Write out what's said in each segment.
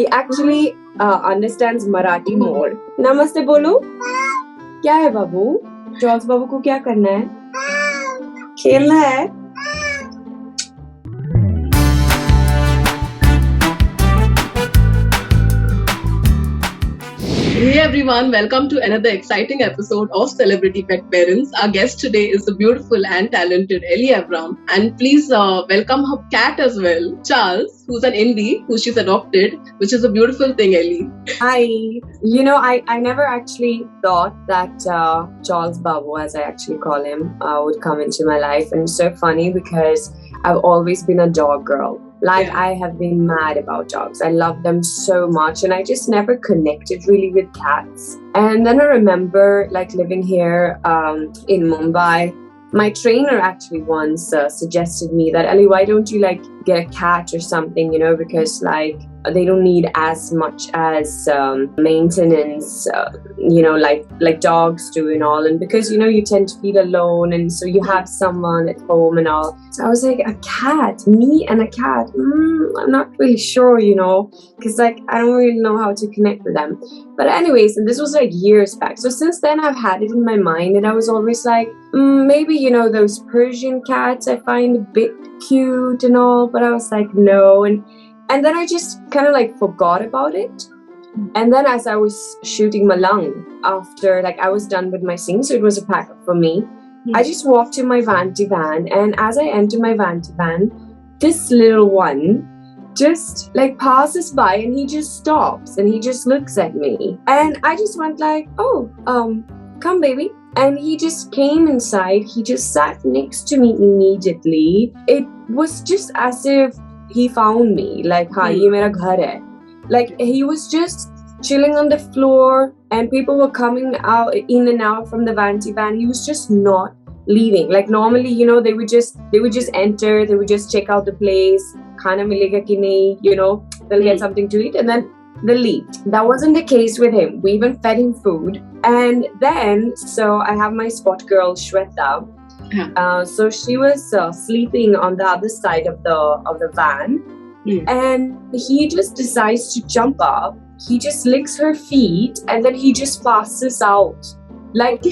He actually understands Marathi more. Namaste bolu. क्या है बाबू? George बाबू को क्या करना है? खेलना है? Hey everyone, welcome to another exciting episode of Celebrity Pet Parents. Our guest today is the beautiful and talented Elli Avrram. And please welcome her cat as well, Charles, who's an indie, who she's adopted, which is a beautiful thing, Elli. Hi. You know, I never actually thought that Charles Babu, as I actually call him, would come into my life. And it's so funny because I've always been a dog girl. I have been mad about dogs. I love them so much, and I just never connected really with cats. And then I remember living here in Mumbai. My trainer actually once suggested me that, Elli, why don't you get a cat or something, because they don't need as much as maintenance, like dogs do and all. And because, you tend to feel alone, and so you have someone at home and all. So I was like, a cat, me and a cat, I'm not really sure, because I don't really know how to connect with them. But anyways, and this was years back. So since then I've had it in my mind, and I was always like, maybe, those Persian cats I find a bit cute and all, but I was like, no. And then I just kind of forgot about it. And then as I was shooting Malang, after I was done with my scene, so it was a pack-up for me, I just walked to my vanity van, and as I enter my vanity van, this little one just passes by, and he just stops and he just looks at me. And I just went come baby. And he just came inside. He just sat next to me immediately. It was just as if he found me. Ye mera ghar hai. He was just chilling on the floor, and people were coming out in and out from the vanity van. He was just not leaving. Normally, they would just enter, they would just check out the place, khana milega ki nahi, they'll get something to eat, and then they'll leave. That wasn't the case with him. We even fed him food. And then, so I have my spot girl, Shweta. So she was sleeping on the other side of the van, and he just decides to jump up. He just licks her feet, and then he just passes out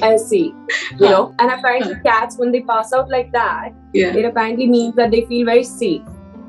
Essie, And apparently, cats, when they pass out like that, it apparently means that they feel very safe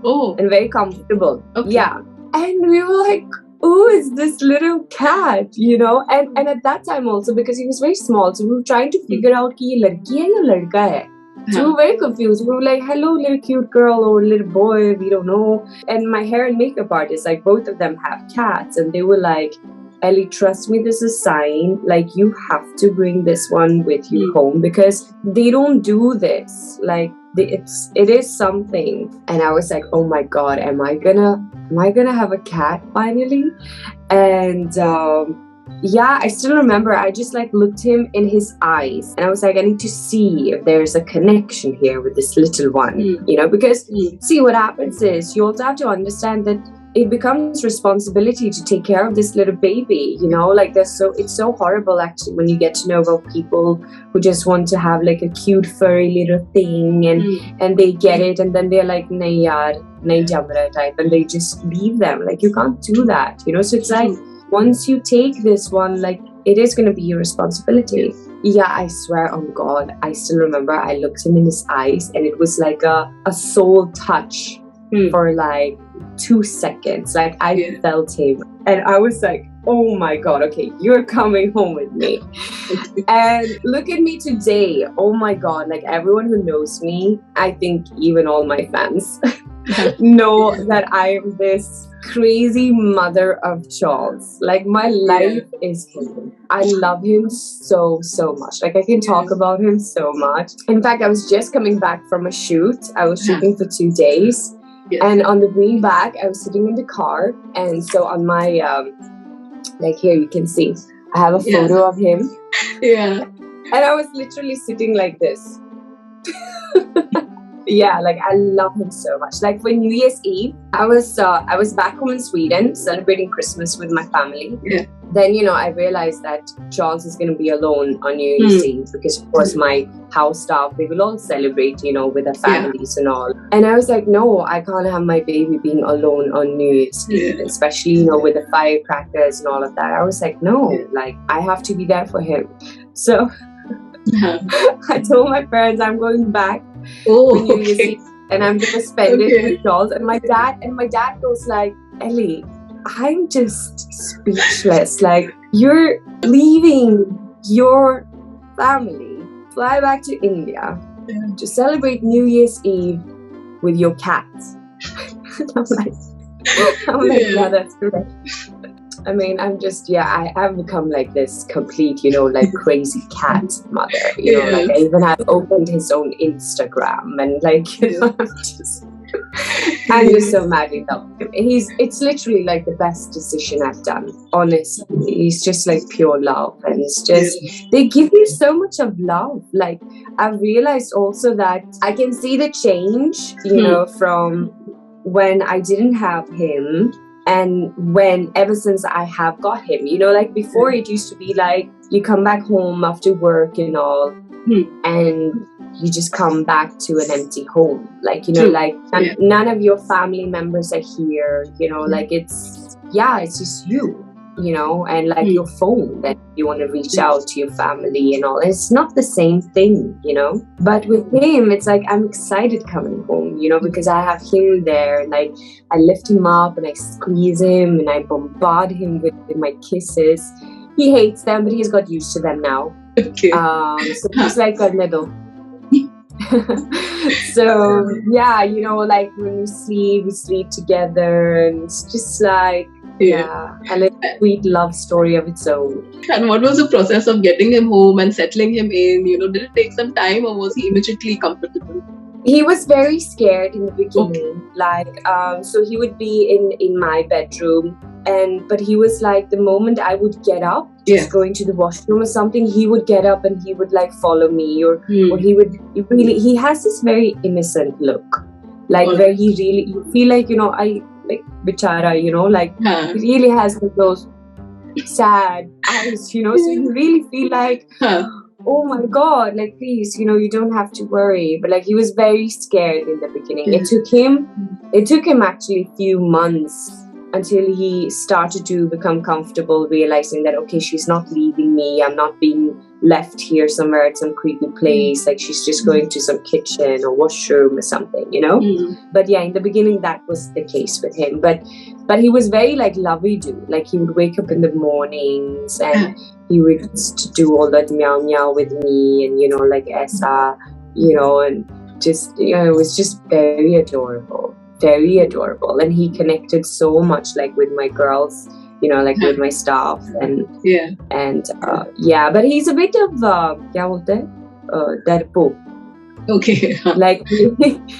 and very comfortable. Okay. Yeah, and we were like, who is this little cat, and at that time also, because he was very small, so we were trying to figure out ki ye ladki hai ya ladka hai. So we were very confused. We were like, hello little cute girl or little boy, we don't know. And my hair and makeup artist, both of them have cats, and they were like, Elli, trust me, this is a sign. You have to bring this one with you home, because they don't do this. It is something. And I was like, oh my God, am I gonna have a cat finally? And I still remember, I just looked him in his eyes, and I was like, I need to see if there's a connection here with this little one, because see, what happens is you also have to understand that it becomes responsibility to take care of this little baby, it's so horrible actually when you get to know about people who just want to have a cute furry little thing, and they get it, and then they're like, nahi yaar, nahi jam raha type, and they just leave them. You can't do that, so it's once you take this one, it is going to be your responsibility. Yeah, I swear on God, I still remember I looked him in his eyes, and it was like a soul touch for 2 seconds. I felt him, and I was like, oh my God, okay, you're coming home with me. And look at me today. Oh my God, everyone who knows me, I think even all my fans know that I am this crazy mother of Charles. My life is him. I love him so much. I can talk about him so much. In fact, I was just coming back from a shoot. I was shooting for 2 days. Yes. And on the way back, I was sitting in the car, and so on my here you can see I have a photo of him. Yeah. And I was literally sitting like this. Yeah, I love him so much. For New Year's Eve, I was back home in Sweden celebrating Christmas with my family. Yeah. then, I realized that Charles is going to be alone on New Year's Eve because, of course, my house staff, they will all celebrate, with their families and all. And I was like, no, I can't have my baby being alone on New Year's Eve, especially, with the firecrackers and all of that. I was like, no, like, I have to be there for him. So I told my parents I'm going back for New Year's Eve and I'm going to spend it with Charles. And my dad goes like, Ellie, I'm just speechless. Like, you're leaving your family, fly back to India to celebrate New Year's Eve with your cat. I'm like, yeah, that's correct. I mean, I've become like this complete, like crazy cat mother. Like I even have opened his own Instagram and like, I'm just so madly in love with him. It's literally like the best decision I've done, honestly. He's just like pure love, and it's just, they give you so much of love. Like, I've realized also that I can see the change, from when I didn't have him and ever since I have got him. Like before it used to be like, you come back home after work and all, and you just come back to an empty home. Like, like none of your family members are here, like it's just you, and like your phone that you want to reach out to your family and all. It's not the same thing, but with him, it's like, I'm excited coming home, because I have him there, and I lift him up and I squeeze him and I bombard him with my kisses. He hates them, but he's got used to them now. So he's like a little. So like when we sleep together, and it's just like a little sweet love story of its own. And what was the process of getting him home and settling him in? Did it take some time, or was he immediately comfortable? He was very scared in the beginning. So he would be in my bedroom, but he was like, the moment I would get up, just going to the washroom or something, he would get up and he would like follow me, or he has this very innocent look, like where he really, you feel like, I like bichara, like he really has those sad eyes, so you really feel like, oh my God, like please, you don't have to worry. But like he was very scared in the beginning. It took him actually a few months until he started to become comfortable, realizing that, okay, she's not leaving me, I'm not being left here somewhere at some creepy place, like she's just going to some kitchen or washroom or something, But in the beginning that was the case with him. But he was very like lovey-do. Like he would wake up in the mornings and he would just do all that meow meow with me, and like Esa, and just it was just very adorable. Very adorable, and he connected so much like with my girls, like with my staff, and but he's a bit of kya bolte hain, darpo. Okay. Like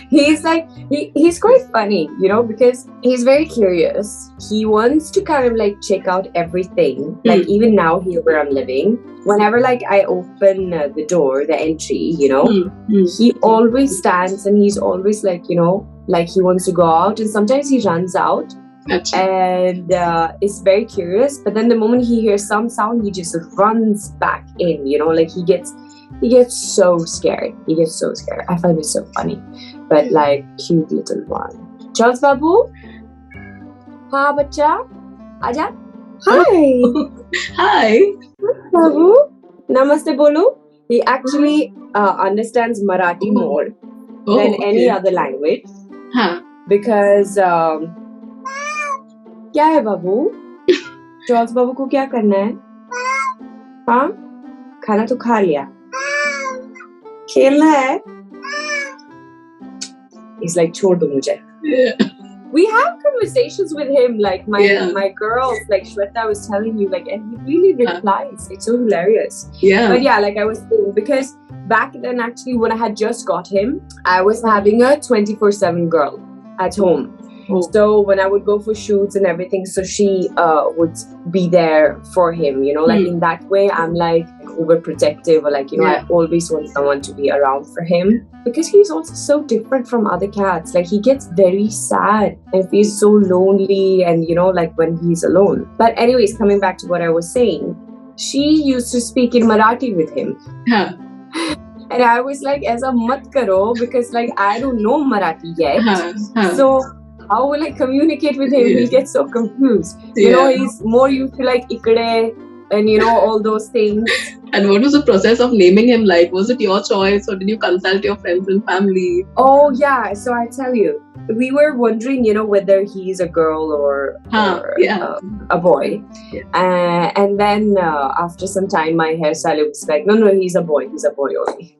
he's like he's quite funny, because he's very curious. He wants to kind of like check out everything. Like even now here where I'm living, whenever like I open the door, the entry, he always stands and he's always like, like he wants to go out, and sometimes he runs out. Gotcha. And is very curious, but then the moment he hears some sound, he just runs back in, like he gets so scared. I find it so funny, but like cute little one. Charles Babu, ha bacha, aja. Hi. Hi. Babu, namaste bolu. He actually understands Marathi more than any other language. Because क्या है बाबू? George बाबू को क्या करना है? हाँ, खाना तो खा लिया, खेलना है. He's like, छोड़ दो मुझे. We have conversations with him, like my girls, like Shweta was telling you, like, and he really replies. It's so hilarious. But like I was saying, because back then actually when I had just got him, I was having a 24/7 girl at home. Oh. So when I would go for shoots and everything, so she would be there for him, like in that way, I'm like overprotective, or like, I always want someone to be around for him, because he's also so different from other cats. Like he gets very sad and feels so lonely, and like when he's alone. But anyways, coming back to what I was saying, she used to speak in Marathi with him. Yeah. And I was like, "Aisa mat karo," because like I don't know Marathi yet. So how will I communicate with him? He gets so confused. He's more used to like ikde and all those things. And what was the process of naming him like? Was it your choice, or did you consult your friends and family? Oh yeah, so I tell you, we were wondering, whether he's a girl or a boy. Yeah. And then after some time, my hairstylist was like, no, he's a boy only.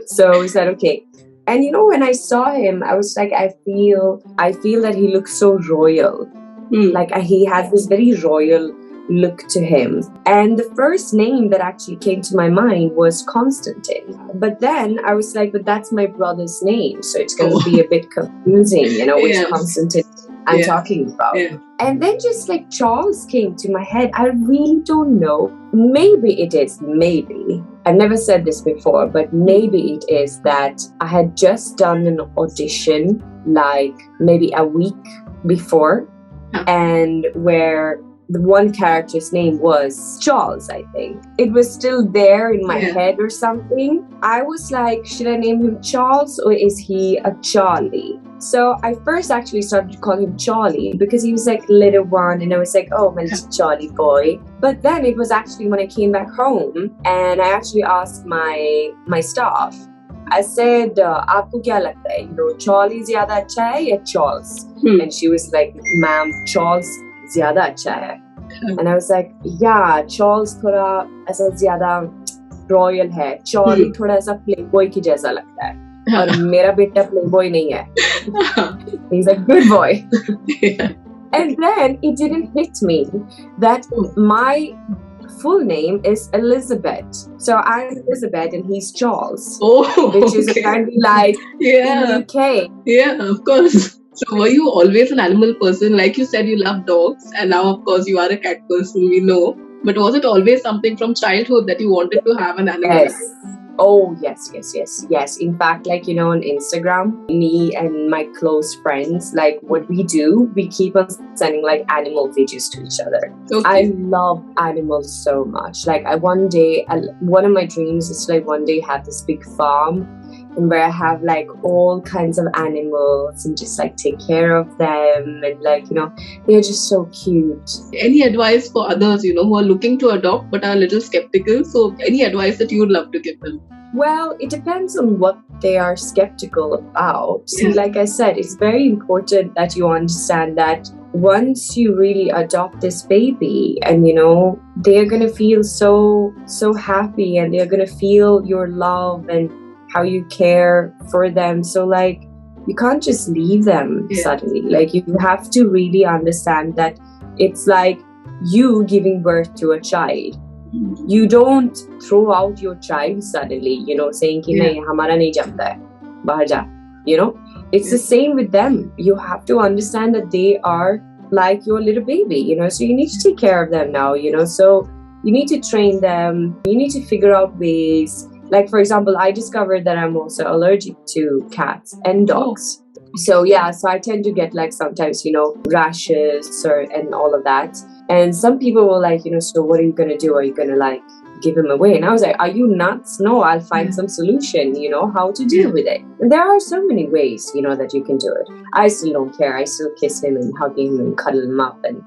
So we said, okay. And when I saw him, I was like, I feel that he looks so royal. Like he has this very royal look to him. And the first name that actually came to my mind was Constantine. But then I was like, but that's my brother's name, so it's going to be a bit confusing, which Constantine I'm talking about. Yeah. And then just like Charles came to my head. I really don't know. Maybe it is, maybe. I've never said this before, but maybe it is that I had just done an audition like maybe a week before, and where the one character's name was Charles, I think. It was still there in my head or something. I was like, should I name him Charles or is he a Charlie? So I first actually started to call him Charlie because he was like little one, and I was like, oh, my little Charlie boy. But then it was actually when I came back home and I actually asked my staff, I said, "Aapko kya lagta hai? Charlie zyada acha hai ya Charles?" And she was like, "Ma'am, Charles zyada acha hai." And I was like, yeah, Charles thoda aisa zyada royal hai. Charlie thoda aisa playboy ki jaisa lagta hai. Aur mera beta playboy nahi hai. He's a good boy. And then it didn't hit me that my full name is Elizabeth. So I'm Elizabeth and he's Charles. Which is apparently like in the UK. Yeah, of course. So were you always an animal person? Like you said, you love dogs, and now of course you are a cat person, we know. But was it always something from childhood that you wanted to have an animal? Yes. Oh, yes. In fact, like, on Instagram, me and my close friends, like what we do, we keep on sending like animal videos to each other. Okay. I love animals so much. Like one of my dreams is to like one day have this big farm, and where I have like all kinds of animals and just like take care of them, and like, they're just so cute. Any advice for others, who are looking to adopt but are a little skeptical? So any advice that you would love to give them? Well, it depends on what they are skeptical about. See, like I said, it's very important that you understand that once you really adopt this baby, and they're gonna feel so happy, and they're gonna feel your love and how you care for them. So like, you can't just leave them suddenly. Like you have to really understand that it's like you giving birth to a child. You don't throw out your child suddenly, saying ki nahi, hamara nahi jamta hai, bahar ja. It's the same with them. You have to understand that they are like your little baby, so you need to take care of them now, so you need to train them. You need to figure out ways. Like, for example, I discovered that I'm also allergic to cats and dogs. So I tend to get like sometimes, rashes and all of that. And some people were like, so what are you going to do? Are you going to like give him away? And I was like, are you nuts? No, I'll find some solution, how to deal with it. And there are so many ways, that you can do it. I still don't care. I still kiss him and hug him and cuddle him up and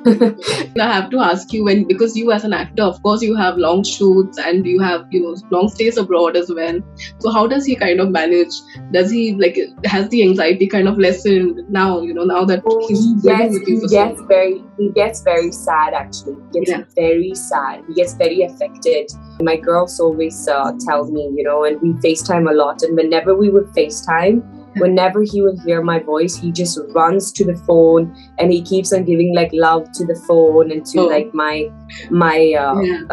I have to ask you, because you as an actor, of course, you have long shoots and you have, long stays abroad as well. So how does he kind of manage? Does he has the anxiety kind of lessened now, now that he's living with you for so long? He gets very sad actually. He gets very sad. He gets very affected. My girls always tell me, and we FaceTime a lot. And whenever we would FaceTime, whenever he will hear my voice, he just runs to the phone and he keeps on giving like love to the phone and to like my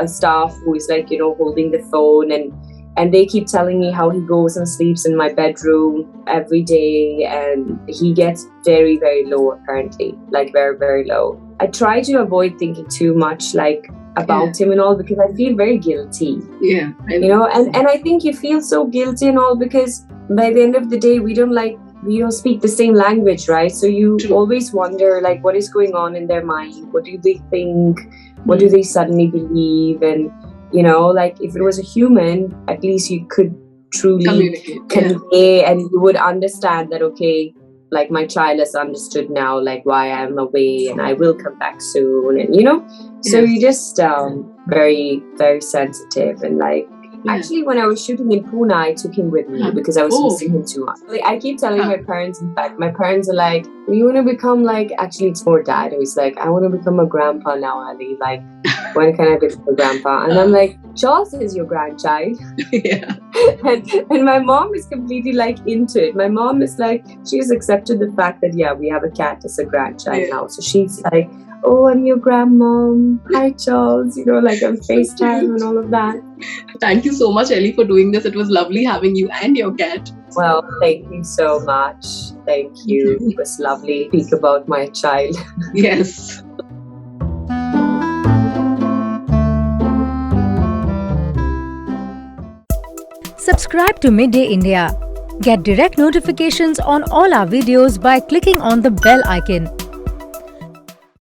staff who is like, holding the phone. And they keep telling me how he goes and sleeps in my bedroom every day, and he gets very, very low apparently, like very, very low. I try to avoid thinking too much like about him and all, because I feel very guilty. Yeah. You know, and I think you feel so guilty and all because by the end of the day, we don't speak the same language, right? So you always wonder like what is going on in their mind, what do they think, what do they suddenly believe, and you know, like if it was a human, at least you could truly convey and you would understand that, okay, like my child has understood now like why I'm away and I will come back soon, and you know, so you just very, very sensitive. And like actually when I was shooting in Pune, I took him with me because I was missing him too much. Like I keep telling my parents, in fact, my parents are like, you want to become like, actually it's more dad who's like, I want to become a grandpa now, Elli, like when can I become a grandpa? And I'm like, Charles is your grandchild. And my mom is completely like into it. My mom is like, she's accepted the fact that we have a cat as a grandchild now. So she's like, oh, I'm your grandmom. Hi, Charles. You know, like on FaceTime and all of that. Thank you so much, Elli, for doing this. It was lovely having you and your cat. Well, thank you so much. Thank you. It was lovely to speak about my child. Yes. Subscribe to Midday India. Get direct notifications on all our videos by clicking on the bell icon.